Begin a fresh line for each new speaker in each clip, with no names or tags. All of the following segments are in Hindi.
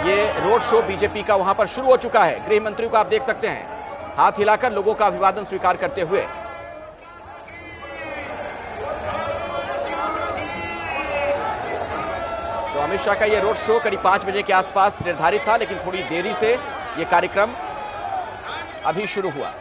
ये रोड शो बीजेपी का वहां पर शुरू हो चुका है। गृह मंत्री को आप देख सकते हैं हाथ हिलाकर लोगों का अभिवादन स्वीकार करते हुए। तो अमित शाह का ये रोड शो करीब 5 बजे के आसपास निर्धारित था, लेकिन थोड़ी देरी से ये कार्यक्रम अभी शुरू हुआ।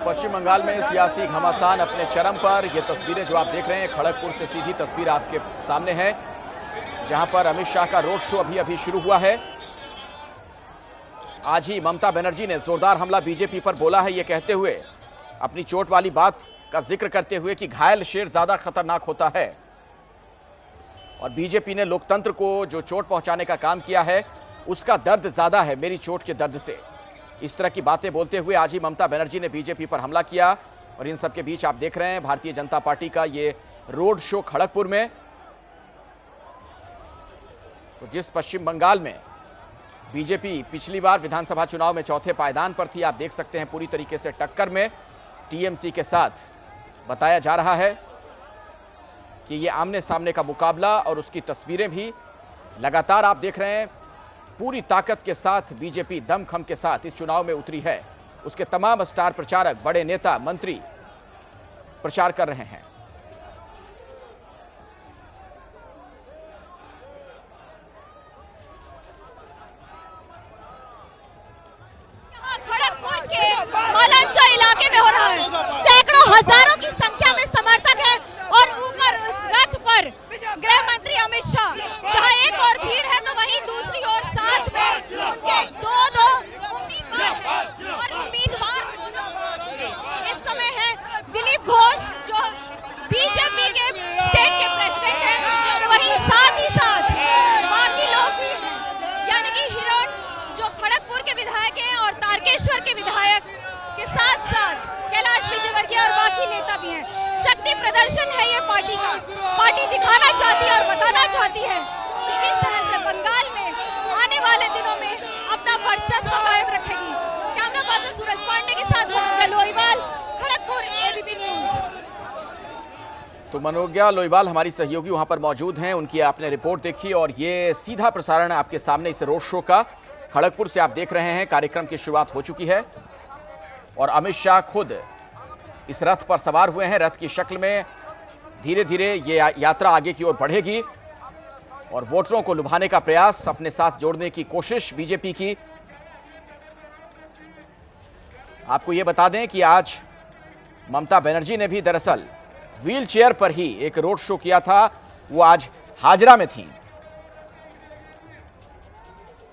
पश्चिम बंगाल में सियासी घमासान अपने चरम पर। ये तस्वीरें जो आप देख रहे हैं खड़गपुर से सीधी तस्वीर आपके सामने है, जहां पर अमित शाह का रोड शो अभी शुरू हुआ है। आज ही ममता बनर्जी ने जोरदार हमला बीजेपी पर बोला है, ये कहते हुए अपनी चोट वाली बात का जिक्र करते हुए कि घायल शेर ज्यादा खतरनाक होता है और बीजेपी ने लोकतंत्र को जो चोट पहुंचाने का काम किया है उसका दर्द ज्यादा है मेरी चोट के दर्द से। इस तरह की बातें बोलते हुए आज ही ममता बनर्जी ने बीजेपी पर हमला किया। और इन सब के बीच आप देख रहे हैं भारतीय जनता पार्टी का ये रोड शो खड़गपुर में। तो जिस पश्चिम बंगाल में बीजेपी पिछली बार विधानसभा चुनाव में चौथे पायदान पर थी, आप देख सकते हैं पूरी तरीके से टक्कर में टीएमसी के साथ बताया जा रहा है कि ये आमने सामने का मुकाबला। और उसकी तस्वीरें भी लगातार आप देख रहे हैं, पूरी ताकत के साथ बीजेपी दमखम के साथ इस चुनाव में उतरी है। उसके तमाम स्टार प्रचारक, बड़े नेता, मंत्री प्रचार कर रहे हैं।
खड़गपुर के मालंचा इलाके में हो रहा है। सैकड़ों हजारों की संख्या में समर्थक हैं और ऊपर रथ पर गृह मंत्री अमित शाह। जहां एक और भीड़ है तो वहीं दूसरी ओर साथ में उनके दो उम्मीदवार इस समय है दिलीप घोष जो बीजेपी के स्टेट के प्रेसिडेंट हैं, तो वहीं साथ ही साथ बाकी लोग यानी कि हिरण जो खड़गपुर के विधायक हैं और तारकेश्वर के विधायक के साथ साथ कैलाश विजयवर्गीय और बाकी नेता भी हैं। शक्ति प्रदर्शन है ये पार्टी का। पार्टी दिखाना चाहती है और बताना चाहती है कि किस तरह से बंगाल में आने वाले दिनों में अपना वर्चस्व कायम रखेगी। कैमरा पर्सन सूरज पांडे के साथ मनोज्ञा लोईवाल, खड़गपुर, एबीपी न्यूज।
तो मनोज्ञा लोईवाल हमारी सहयोगी वहां पर मौजूद हैं, उनकी आपने रिपोर्ट देखी और ये सीधा प्रसारण आपके सामने इस रोड शो का खड़गपुर से आप देख रहे हैं। कार्यक्रम की शुरुआत हो चुकी है और अमित शाह खुद इस रथ पर सवार हुए हैं। रथ की शक्ल में धीरे धीरे ये यात्रा आगे की ओर बढ़ेगी और वोटरों को लुभाने का प्रयास, अपने साथ जोड़ने की कोशिश बीजेपी की। आपको यह बता दें कि आज ममता बनर्जी ने भी दरअसल व्हील चेयर पर ही एक रोड शो किया था। वो आज हाजरा में थी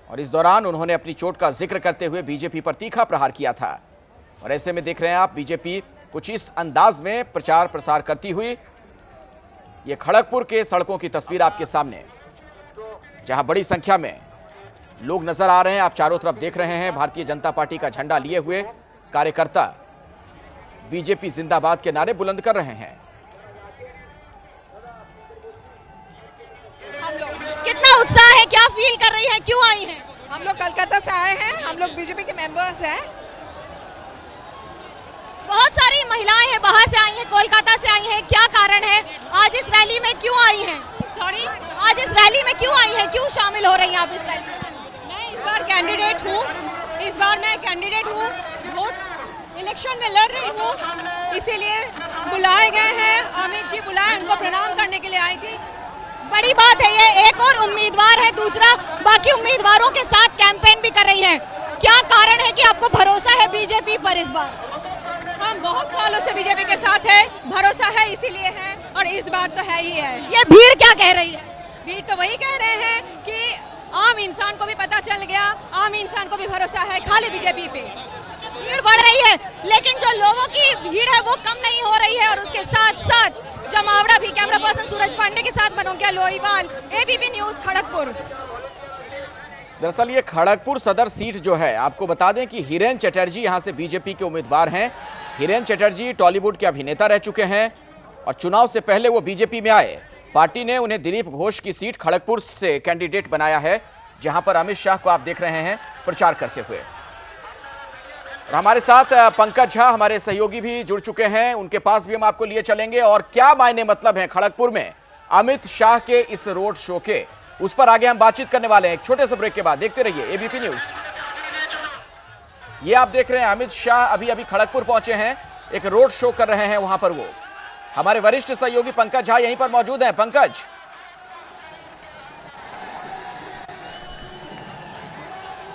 और इस दौरान उन्होंने अपनी चोट का जिक्र करते हुए बीजेपी पर तीखा प्रहार किया था। और ऐसे में देख रहे हैं आप बीजेपी कुछ इस अंदाज में प्रचार प्रसार करती हुई। ये खड़गपुर के सड़कों की तस्वीर आपके सामने, जहां बड़ी संख्या में लोग नजर आ रहे हैं। आप चारों तरफ देख रहे हैं भारतीय जनता पार्टी का झंडा लिए हुए कार्यकर्ता बीजेपी जिंदाबाद के नारे बुलंद कर रहे हैं।
कितना उत्साह है, क्या फील कर रही है, क्यों आई हैं?
हम लोग कलकत्ता से आए हैं, हम लोग बीजेपी के मेंबर्स हैं।
बहुत सारी महिलाएं हैं, बाहर से आई हैं, कोलकाता से आई हैं, क्या कारण है आज इस रैली में क्यों आई हैं?
सॉरी,
आज इस रैली में क्यों आई हैं, क्यों शामिल हो रही हैं आप इस रैली में?
मैं इस बार कैंडिडेट हूँ, इस बार मैं कैंडिडेट हूँ, वोट इलेक्शन में लड़ रही हूँ, इसीलिए बुलाए गए हैं। अमित जी बुलाए, उनको प्रणाम करने के लिए आई थी।
बड़ी बात है ये, एक और उम्मीदवार है, दूसरा बाकी उम्मीदवारों के साथ कैंपेन भी कर रही हैं। क्या कारण है कि आपको भरोसा है बीजेपी पर इस बार?
हम बहुत सालों से बीजेपी के साथ है, भरोसा है इसीलिए है और इस बार तो है ही है।
ये भीड़ क्या कह रही है?
भीड़ तो वही कह रहे हैं कि आम इंसान को भी पता चल गया, आम इंसान को भी भरोसा है खाली बीजेपी पे।
भीड़ बढ़ रही है, लेकिन जो लोगों की भीड़ है वो कम नहीं हो रही है, और उसके साथ साथ जमावड़ा भी। कैमरा पर्सन सूरज पांडे के साथ मनोज्ञा लोईवाल, एबीपी न्यूज, खड़गपुर।
दरअसल ये खड़गपुर सदर सीट जो है, आपको बता दें कि हिरेन चटर्जी यहां से बीजेपी के उम्मीदवार हैं। हिरेन चटर्जी टॉलीवुड के अभिनेता रह चुके हैं और चुनाव से पहले वो बीजेपी में आए। पार्टी ने उन्हें दिलीप घोष की सीट खड़गपुर से कैंडिडेट बनाया है, जहां पर अमित शाह को आप देख रहे हैं प्रचार करते हुए। और हमारे साथ पंकज झा हमारे सहयोगी भी जुड़ चुके हैं, उनके पास भी हम आपको लिए चलेंगे। और क्या मायने मतलब हैं खड़गपुर में अमित शाह के इस रोड शो के, उस पर आगे हम बातचीत करने वाले हैं एक छोटे से ब्रेक के बाद। देखते रहिए एबीपी न्यूज। ये आप देख रहे हैं अमित शाह अभी अभी खड़गपुर पहुंचे हैं, एक रोड शो कर रहे हैं वहां पर वो। हमारे वरिष्ठ सहयोगी पंकज झा यहीं पर मौजूद हैं। पंकज,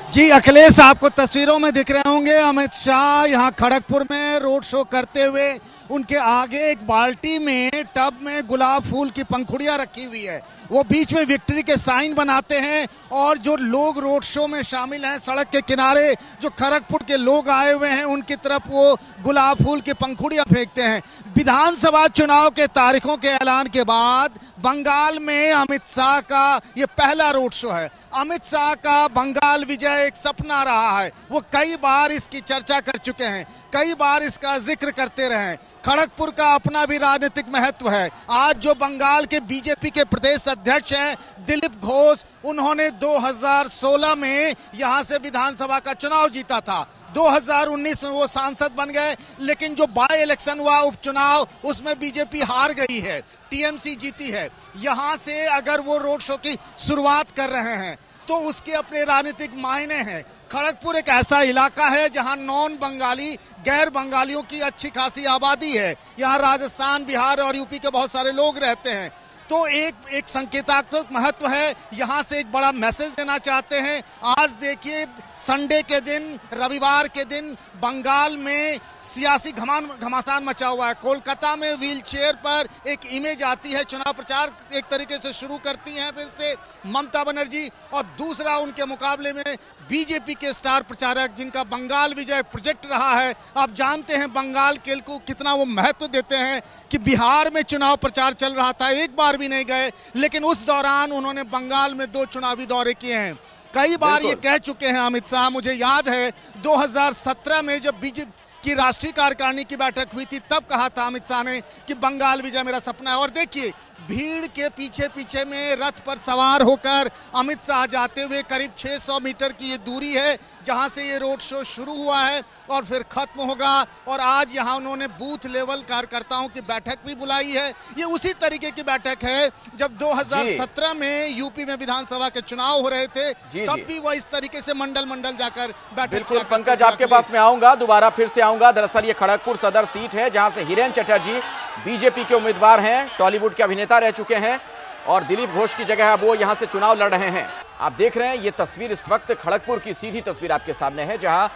जी अखिलेश, आपको तस्वीरों में दिख रहे होंगे अमित शाह यहां खड़गपुर में रोड शो करते हुए। उनके आगे एक बाल्टी में टब में गुलाब फूल की पंखुड़ियां रखी हुई है, वो बीच में विक्ट्री के साइन बनाते हैं। और जो लोग रोड शो में शामिल हैं, सड़क के किनारे जो खड़गपुर के लोग आए हुए हैं, उनकी तरफ वो गुलाब फूल की पंखुड़ियां फेंकते हैं। विधानसभा चुनाव के तारीखों के ऐलान के बाद बंगाल में अमित शाह का ये पहला रोड शो है। अमित शाह का बंगाल विजय एक सपना रहा है, वो कई बार इसकी चर्चा कर चुके हैं, कई बार इसका जिक्र करते रहे हैं। खड़गपुर का अपना भी राजनीतिक महत्व है। आज जो बंगाल के बीजेपी के प्रदेश अध्यक्ष हैं दिलीप घोष, उन्होंने 2016 में यहां से विधानसभा का चुनाव जीता था। 2019 में वो सांसद बन गए, लेकिन जो बाय इलेक्शन हुआ उपचुनाव, उसमें बीजेपी हार गई है, टीएमसी जीती है। यहां से अगर वो रोड शो की शुरुआत कर रहे हैं तो उसके अपने राजनीतिक मायने हैं। खड़गपुर एक ऐसा इलाका है जहां नॉन बंगाली, गैर बंगालियों की अच्छी खासी आबादी है। यहाँ राजस्थान, बिहार और यूपी के बहुत सारे लोग रहते हैं, तो एक संकेतात्मक महत्व है। यहाँ से एक बड़ा मैसेज देना चाहते हैं। आज देखिए, संडे के दिन, रविवार के दिन बंगाल में सियासी घमासान मचा हुआ है। कोलकाता में व्हील चेयर पर एक इमेज आती है, चुनाव प्रचार एक तरीके से शुरू करती हैं फिर से ममता बनर्जी, और दूसरा उनके मुकाबले में बीजेपी के स्टार प्रचारक जिनका बंगाल विजय प्रोजेक्ट रहा है। आप जानते हैं बंगाल के को कितना वो महत्व देते हैं कि बिहार में चुनाव प्रचार चल रहा था, एक बार भी नहीं गए, लेकिन उस दौरान उन्होंने बंगाल में 2 चुनावी दौरे किए हैं। कई बार ये कह चुके हैं अमित शाह। मुझे याद है 2017 में जब बीजेपी की राष्ट्रीय कार्यकारिणी की बैठक हुई थी, तब कहा था अमित शाह ने कि बंगाल विजय मेरा सपना है। और देखिए, भीड़ के पीछे पीछे में रथ पर सवार होकर अमित शाह जाते हुए, करीब 600 मीटर की ये दूरी है जहां से ये रोड शो शुरू हुआ है और फिर खत्म होगा। और आज यहां उन्होंने बूथ लेवल कार्यकर्ताओं की बैठक भी बुलाई है। ये उसी तरीके की बैठक है जब 2017 में यूपी में विधानसभा के चुनाव हो रहे थे, तब भी वो इस तरीके से मंडल मंडल जाकर बैठक।
बिल्कुल पंकज, आपके पास में आऊंगा, दोबारा फिर से आऊंगा। दरअसल ये खड़गपुर सदर सीट है जहां से हिरेन चटर्जी बीजेपी के उम्मीदवार हैं, टॉलीवुड के अभिनेता रह चुके हैं, और दिलीप घोष की जगह वो यहां से चुनाव लड़ रहे हैं। आप देख रहे हैं ये तस्वीर इस वक्त खड़गपुर की सीधी तस्वीर आपके सामने है, जहां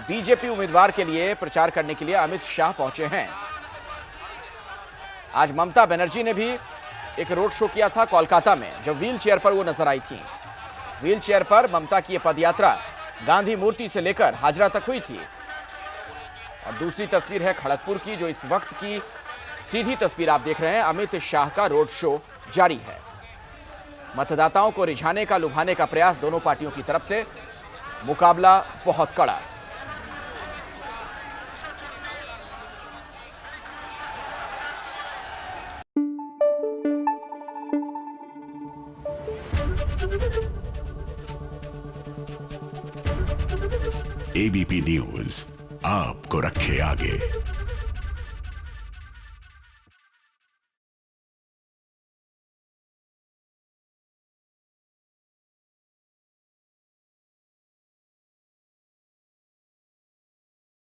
बीजेपी उम्मीदवार के लिए प्रचार करने के लिए अमित शाह पहुंचे हैं। आज ममता बनर्जी ने भी एक रोड शो किया था कोलकाता में, जब व्हील चेयर पर वो नजर आई थी। व्हील चेयर पर ममता की पदयात्रा गांधी मूर्ति से लेकर हाजरा तक हुई थी। और दूसरी तस्वीर है खड़गपुर की, जो इस वक्त की सीधी तस्वीर आप देख रहे हैं। अमित शाह का रोड शो जारी है। मतदाताओं को रिझाने का, लुभाने का प्रयास दोनों पार्टियों की तरफ से। मुकाबला बहुत कड़ा।
एबीपी न्यूज आपको रखे आगे।